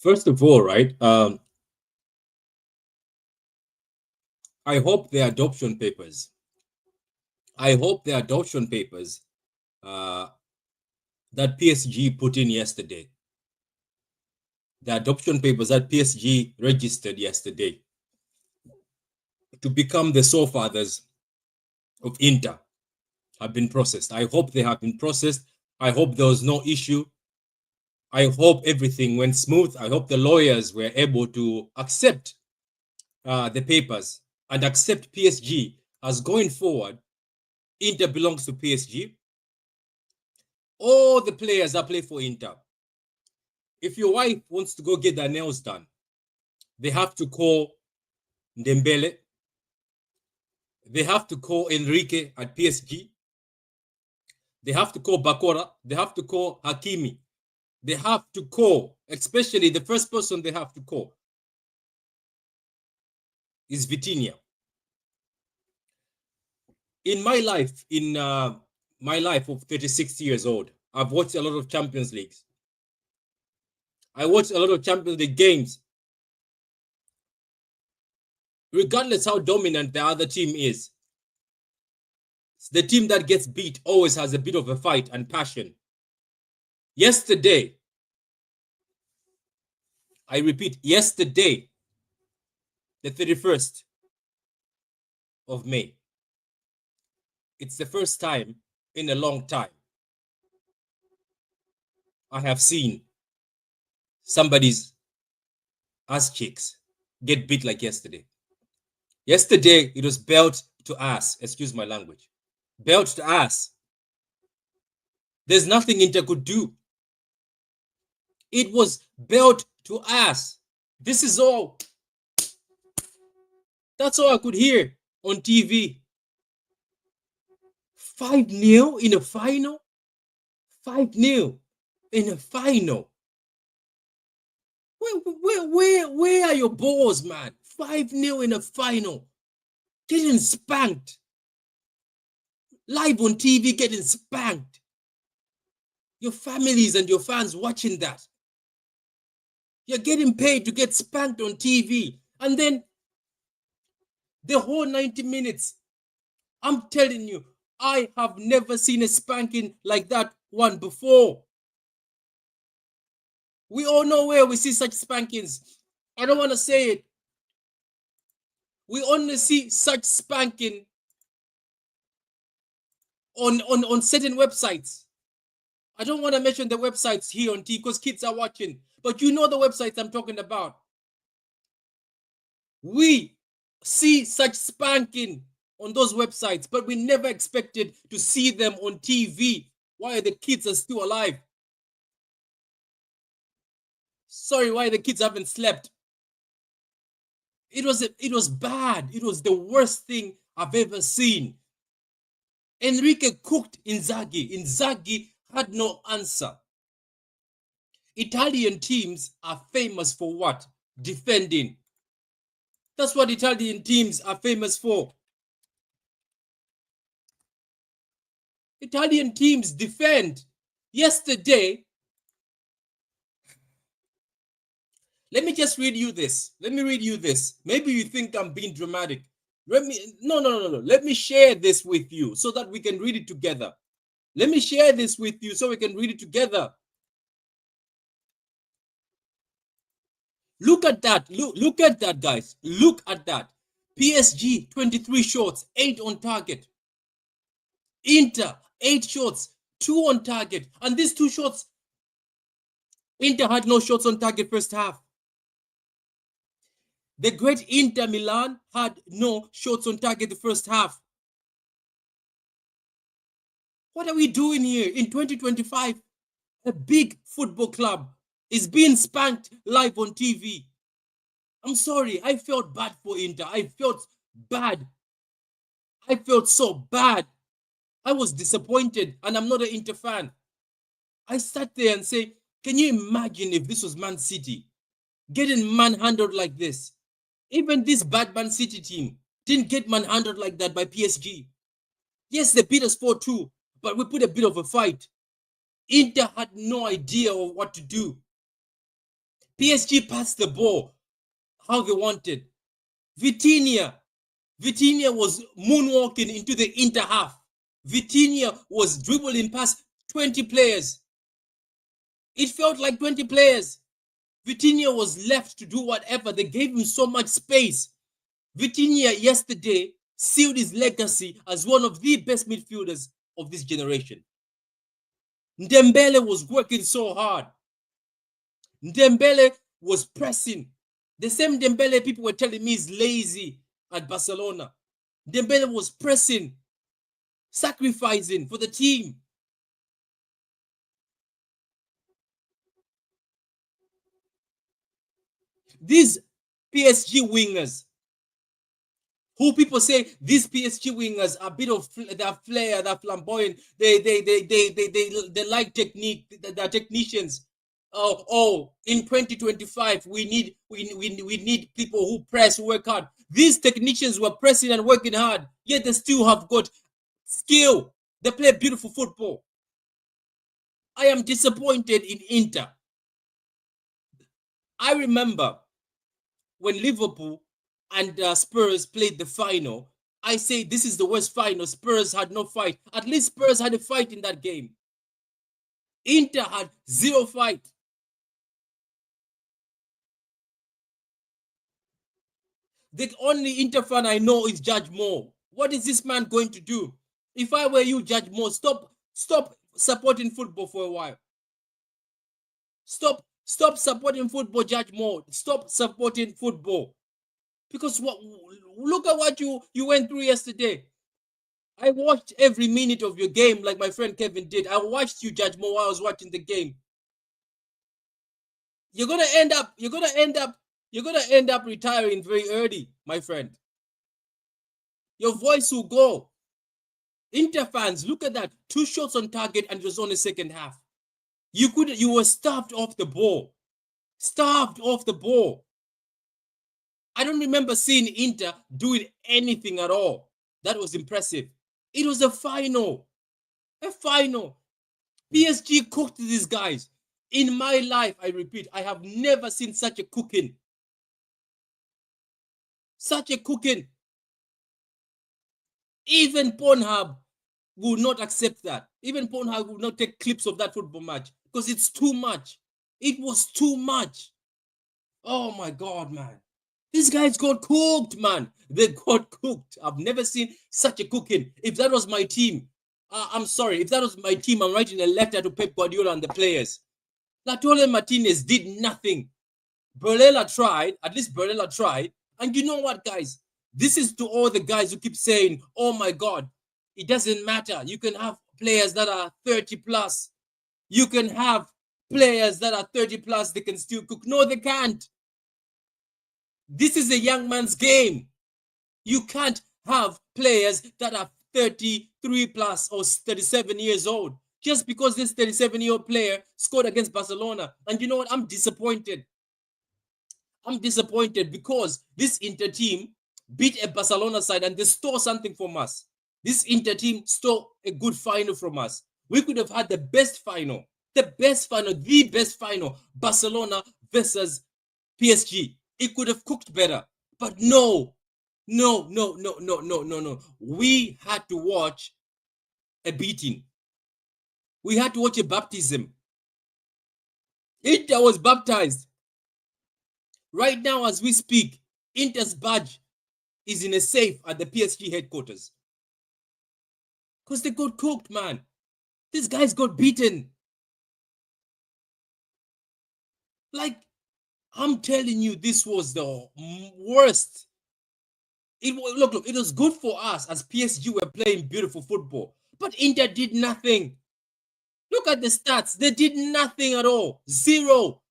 First of all, right, I hope the adoption papers, I hope the adoption papers uh, that PSG put in yesterday, the adoption papers that PSG registered yesterday to become the sole fathers of Inter have been processed. I hope they have been processed. I hope there was no issue. I hope everything went smooth. I hope the lawyers were able to accept the papers and accept PSG as going forward. Inter belongs to PSG. All the players that play for Inter, if your wife wants to go get their nails done, they have to call Dembele. They have to call Enrique at PSG. They have to call Bakora. They have to call Hakimi. They have to call, especially the first person they have to call is Vitinha. In my life of 36 years old, I've watched a lot of Champions Leagues. I watched a lot of Champions League games. Regardless how dominant the other team is, the team that gets beat always has a bit of a fight and passion. Yesterday, I repeat, yesterday, the 31st of May, it's the first time in a long time I have seen somebody's ass cheeks get beat like yesterday. Yesterday, it was belt to ass. Excuse my language. Belt to ass. There's nothing Inter could do. It was belt to ass. This is all. That's all I could hear on TV. 5-0 in a final? 5-0 in a final. Where are your balls, man? 5-0 in a final. Getting spanked. Live on TV, getting spanked. Your families and your fans watching that. You're getting paid to get spanked on TV. And then the whole 90 minutes, I'm telling you, I have never seen a spanking like that one before. We all know where we see such spankings. I don't want to say it. We only see such spanking on certain websites. I don't want to mention the websites here on TV because kids are watching. But you know the websites I'm talking about. We see such spanking on those websites, but we never expected to see them on TV while the kids are still alive. Sorry, why the kids haven't slept. It was bad. It was the worst thing I've ever seen. Enrique cooked Inzaghi. Inzaghi had no answer. Italian teams are famous for what? Defending. That's what Italian teams are famous for. Italian teams defend. Yesterday, let me just read you this. Let me read you this. Maybe you think I'm being dramatic. No. Let me share this with you so that we can read it together. Let me share this with you so we can read it together. Look at that. Look at that, guys. Look at that. PSG, 23 shots, 8 on target. Inter, 8 shots, 2 on target. And these 2 shots, Inter had no shots on target first half. The great Inter Milan had no shots on target the first half. What are we doing here in 2025? A big football club is being spanked live on TV. I'm sorry, I felt bad for Inter. I felt bad. I felt so bad. I was disappointed, and I'm not an Inter fan. I sat there and say, can you imagine if this was Man City getting manhandled like this? Even this bad Man City team didn't get manhandled like that by PSG. Yes, they beat us 4-2, but we put a bit of a fight. Inter had no idea of what to do. PSG passed the ball how they wanted. Vitinha was moonwalking into the Inter half. Vitinha was dribbling past 20 players. It felt like 20 players. Vitinha was left to do whatever. They gave him so much space. Vitinha yesterday sealed his legacy as one of the best midfielders of this generation. Ndembele was working so hard. Ndembele was pressing. The same Dembele people were telling me is lazy at Barcelona. Dembele was pressing, sacrificing for the team. These PSG wingers, who people say these PSG wingers are a bit of their flair, they're flamboyant, they like technique, they're technicians. In 2025 we need people who press, work hard. These technicians were pressing and working hard, yet they still have got skill. They play beautiful football. I am disappointed in Inter. I remember when Liverpool and Spurs played the final, I say this is the worst final. Spurs had no fight. At least Spurs had a fight in that game. Inter had zero fight. The only Inter fan I know is Judge Moore. What is this man going to do? If I were you, Judge Moore, stop supporting football for a while. Stop supporting football, Judge Moore. Stop supporting football. Because look at what you went through yesterday. I watched every minute of your game like my friend Kevin did. I watched you, Judge Moore, while I was watching the game. You're gonna end up retiring very early, my friend. Your voice will go. Inter fans, look at that. 2 shots on target and it was only second half. You were starved off the ball. Starved off the ball. I don't remember seeing Inter doing anything at all. That was impressive. It was a final. A final. PSG cooked these guys. In my life, I repeat, I have never seen such a cooking. Such a cooking. Even Pornhub will not accept that. Even Pornhub will not take clips of that football match because it's too much. It was too much. Oh my God, man. These guys got cooked, man. They got cooked. I've never seen such a cooking. If that was my team, I'm sorry. If that was my team, I'm writing a letter to Pep Guardiola and the players. Lautaro Martinez did nothing. Barella tried. At least Barella tried. And you know what, guys? This is to all the guys who keep saying, oh my God, it doesn't matter. You can have players that are 30 plus. You can have players that are 30 plus. They can still cook. No, they can't. This is a young man's game. You can't have players that are 33 plus or 37 years old just because this 37-year-old player scored against Barcelona. And you know what? I'm disappointed. I'm disappointed because this Inter team beat a Barcelona side and they stole something from us. This Inter team stole a good final from us. We could have had the best final, the best final, Barcelona versus PSG. It could have cooked better, but no. We had to watch a beating. We had to watch a baptism. Inter was baptized. Right now, as we speak, Inter's badge is in a safe at the PSG headquarters. Because they got cooked, man. These guys got beaten. Like, I'm telling you, this was the worst. Look, it was good for us as PSG were playing beautiful football. But Inter did nothing. Look at the stats. They did nothing at all. Zero.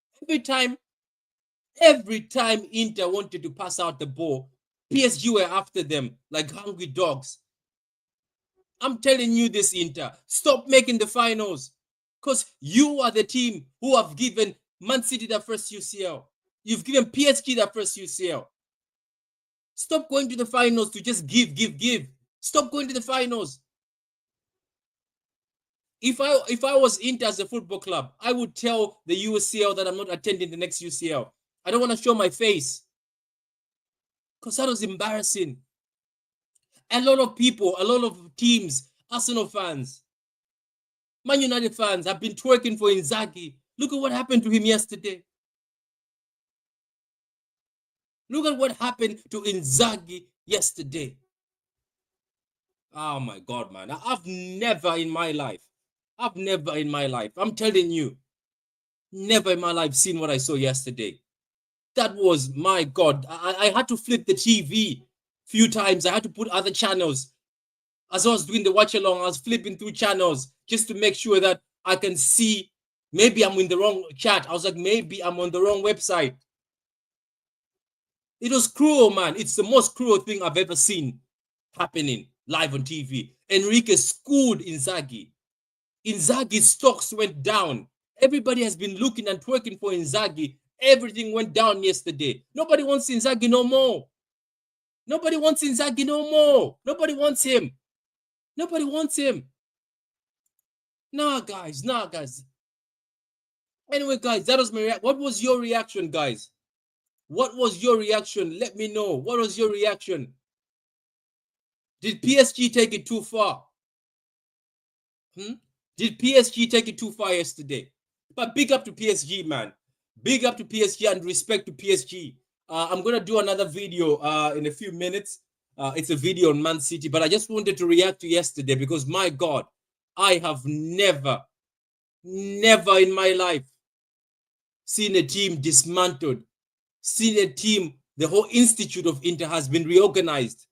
Every time Inter wanted to pass out the ball, PSG were after them like hungry dogs. I'm telling you this, Inter. Stop making the finals. Because you are the team who have given Man City their first UCL. You've given PSG their first UCL. Stop going to the finals to just give. Stop going to the finals. If I was Inter as a football club, I would tell the UCL that I'm not attending the next UCL. I don't want to show my face. Because that was embarrassing. A lot of people, a lot of teams, Arsenal fans, Man United fans have been twerking for Inzaghi. Look at what happened to him yesterday. Look at what happened to Inzaghi yesterday. Oh my God, man. I've never in my life, I'm telling you, never in my life seen what I saw yesterday. That was, my God. I had to flip the TV a few times. I had to put other channels. As I was doing the watch along, I was flipping through channels just to make sure that I can see. Maybe I'm in the wrong chat. I was like, maybe I'm on the wrong website. It was cruel, man. It's the most cruel thing I've ever seen happening live on TV. Enrique schooled Inzaghi. Inzaghi's stocks went down. Everybody has been looking and twerking for Inzaghi. Everything went down yesterday. Nobody wants Inzaghi no more. Nobody wants Inzaghi no more. Nobody wants him. Nobody wants him. Nah, guys. Anyway, guys, that was my reaction. What was your reaction, guys? What was your reaction? Let me know. What was your reaction? Did PSG take it too far? Did PSG take it too far yesterday? But big up to PSG, man. Big up to PSG and respect to PSG. I'm going to do another video in a few minutes. It's a video on Man City, but I just wanted to react to yesterday because, my God, I have never in my life seen a team dismantled, seen a team, the whole institute of Inter has been reorganized.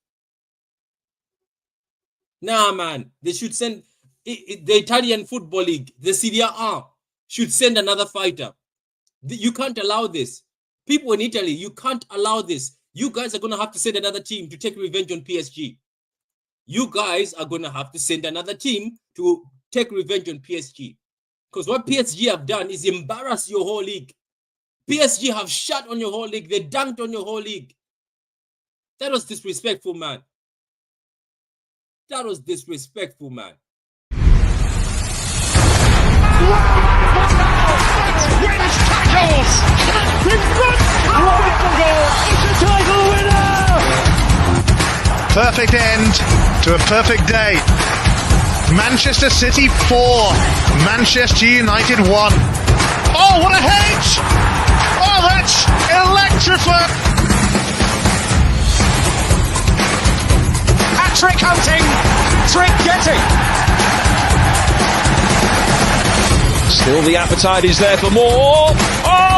Nah, man, they should send the Italian Football League, the Serie A, should send another fighter. You can't allow this. People in Italy, you can't allow this. You guys are going to have to send another team to take revenge on PSG. You guys are going to have to send another team to take revenge on PSG. Because what PSG have done is embarrass your whole league. PSG have shot on your whole league. They dunked on your whole league. That was disrespectful, man. That was disrespectful, man. Wins tackles! It's a title winner! Perfect end to a perfect day. Manchester City 4, Manchester United 1. Oh, what a hit! Oh, that's electrifying! Hat-trick hunting, trick getting. Still the appetite is there for more. Oh!